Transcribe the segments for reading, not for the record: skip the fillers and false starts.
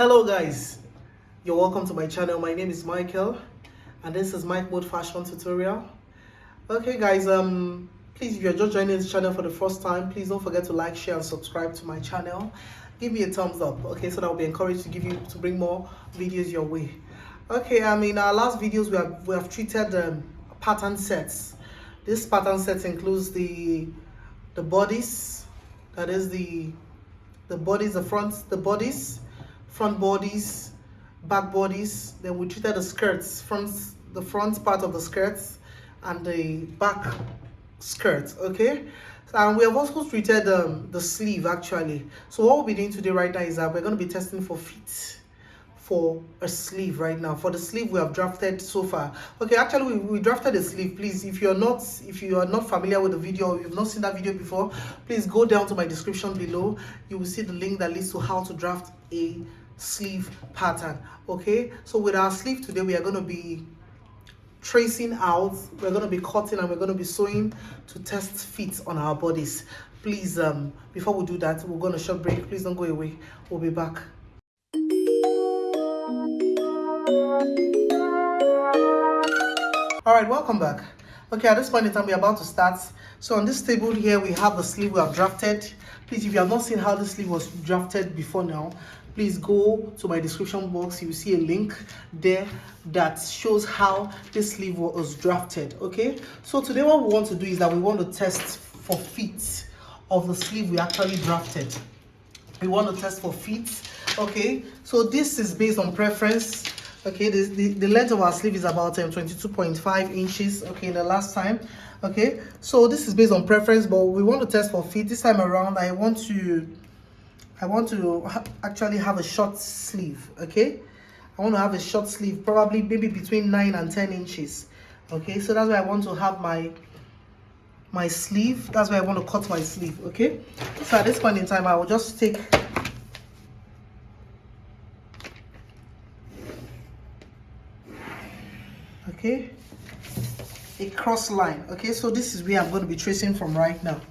Hello guys, you're welcome to my channel. My name is Michael and this is Mike Mode Fashion Tutorial. Okay guys, please, if you're just joining this channel for the first time, please don't forget to like, share and subscribe to my channel. Give me a thumbs up, okay, so that I'll be encouraged to bring more videos your way. Okay, in our last videos we have treated pattern sets. This pattern set includes the bodies, that is the bodies, front bodies, back bodies. Then we treated the skirts, the front part of the skirts and the back skirt. Okay, and we have also treated the sleeve actually. So what we'll be doing today right now is that we're going to be testing for fit for a sleeve right now. For the sleeve we have drafted so far. Okay, actually we drafted a sleeve. Please, if you are not familiar with the video, or you've not seen that video before, please go down to my description below. You will see the link that leads to how to draft a sleeve pattern. Okay, so with our sleeve today we are going to be tracing out, we're going to be cutting, and we're going to be sewing to test fit on our bodies. Please, before we do that, we're going to short break. Please don't go away, we'll be back. All right, welcome back. Okay, at this point in time we're about to start. So on this table here we have the sleeve we have drafted. Please, if you have not seen how this sleeve was drafted before now, please go to my description box. You will see a link there that shows how this sleeve was drafted. Okay, so today what we want to do is that we want to test for fit of the sleeve we actually drafted. We want to test for fit. Okay, so this is based on preference. Okay, the length of our sleeve is about 22.5 inches. Okay, the last time. Okay, so this is based on preference, but we want to test for fit. This time around I want to actually have a short sleeve. Okay, I want to have a short sleeve, probably maybe between 9 and 10 inches. Okay, so that's why I want to have my sleeve. That's why I want to cut my sleeve. Okay, so at this point in time I will just take a cross line. Okay, so this is where I'm going to be tracing from right now.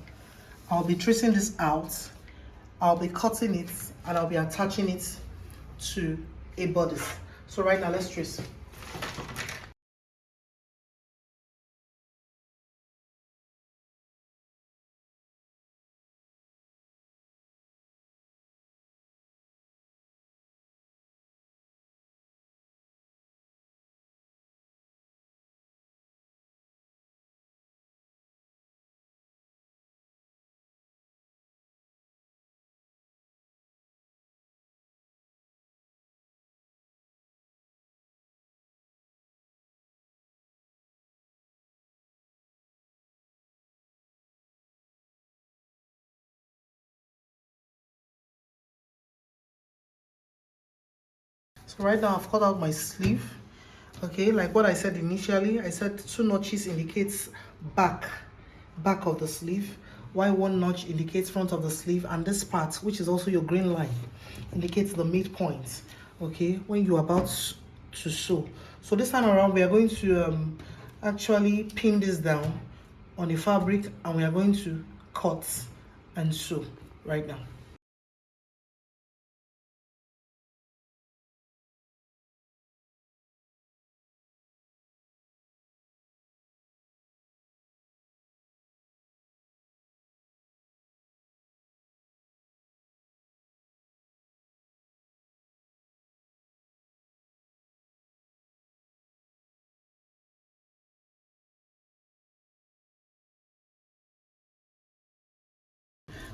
I'll be tracing this out, I'll be cutting it, and I'll be attaching it to a bodice. So right now let's trace. So right now I've cut out my sleeve. Okay, like what I said initially, I said 2 notches indicates back of the sleeve, while 1 notch indicates front of the sleeve, and this part, which is also your green line, indicates the midpoint. Okay, when you're about to sew. So this time around we are going to actually pin this down on a fabric, and we are going to cut and sew right now.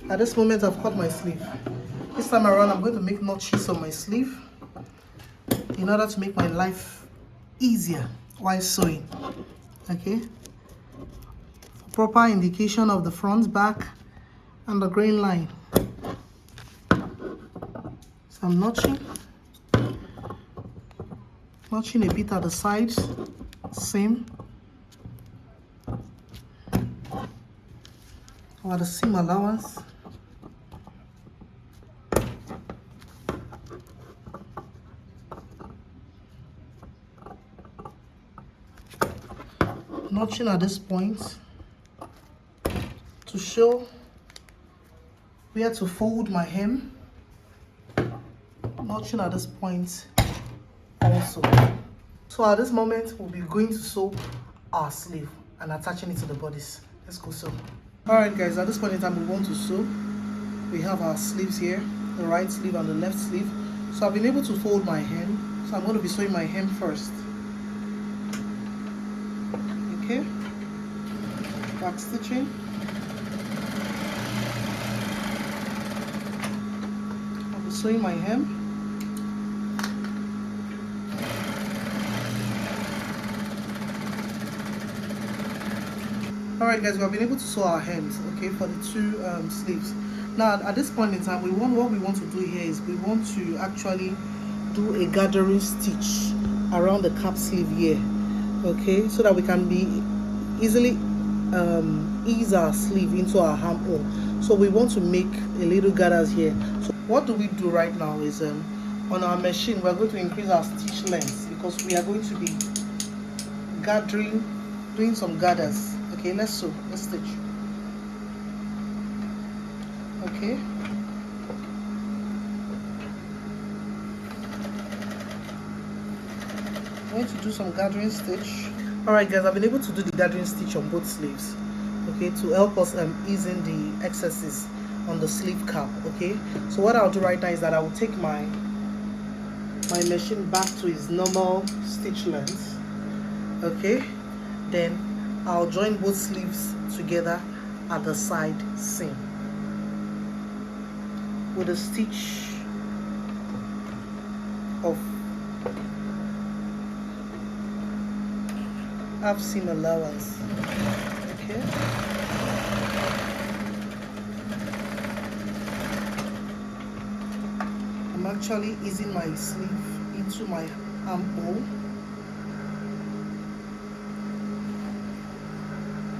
At this moment I've cut my sleeve. This time around I'm going to make notches on my sleeve in order to make my life easier while sewing. Okay, proper indication of the front, back, and the grain line. So I'm notching a bit at the sides, same, or the seam allowance. Notching at this point to show where to fold my hem notching at this point also. So at this moment, we'll be going to sew our sleeve and attaching it to the bodice. Let's go sew. Alright guys, at this point in time, we want to sew. We have our sleeves here, the right sleeve and the left sleeve. So I've been able to fold my hem. So I'm going to be sewing my hem first. Okay. Back stitching. I'll be sewing my hem. Alright guys, we have been able to sew our hems, okay, for the two sleeves. Now at this point in time, what we want to do here is we want to actually do a gathering stitch around the cap sleeve here, okay, so that we can be easily ease our sleeve into our armhole. So we want to make a little gathers here. So what do we do right now is on our machine we're going to increase our stitch length because we are going to be doing some gathers. Okay, let's sew, let's stitch. Okay. I'm going to do some gathering stitch. Alright guys, I've been able to do the gathering stitch on both sleeves, okay, to help us ease in the excesses on the sleeve cap, okay. So what I'll do right now is that I will take my machine back to its normal stitch length, okay, then I'll join both sleeves together at the side seam with a stitch of half seam allowance, okay. I'm actually easing my sleeve into my armhole,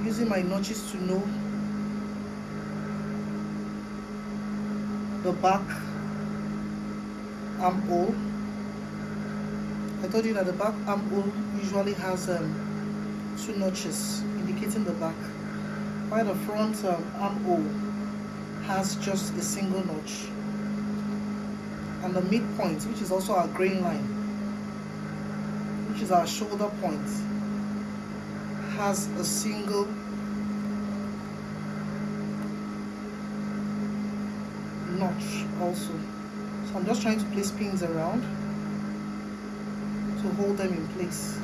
using my notches to know the back armhole. I told you that the back armhole usually has 2 notches indicating the back, while the front armhole has just a single notch, and the midpoint, which is also our grain line, which is our shoulder point, has a single notch also. So I'm just trying to place pins around to hold them in place.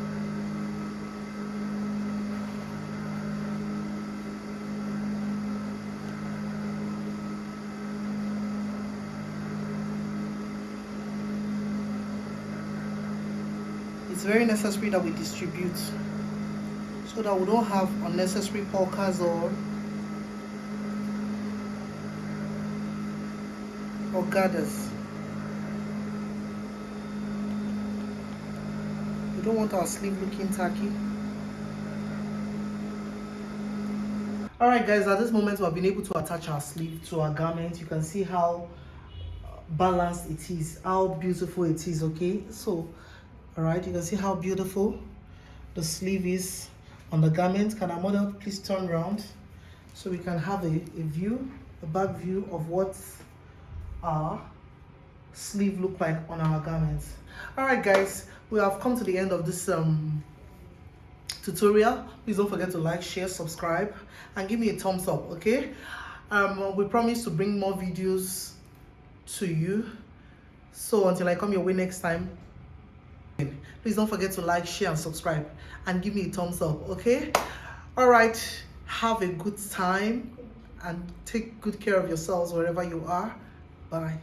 It's very necessary that we distribute so that we don't have unnecessary polkas or gathers. We don't want our sleeve looking tacky. Alright guys, at this moment we have been able to attach our sleeve to our garment. You can see how balanced it is, how beautiful it is, okay. So alright, you can see how beautiful the sleeve is on the garment. Can our model please turn around so we can have a view, a back view of what our sleeve look like on our garments. Alright guys, we have come to the end of this tutorial. Please don't forget to like, share, subscribe, and give me a thumbs up, okay. We promise to bring more videos to you, so until I come your way next time, please don't forget to like, share, and subscribe, and give me a thumbs up, okay. Alright, have a good time and take good care of yourselves wherever you are. Bye.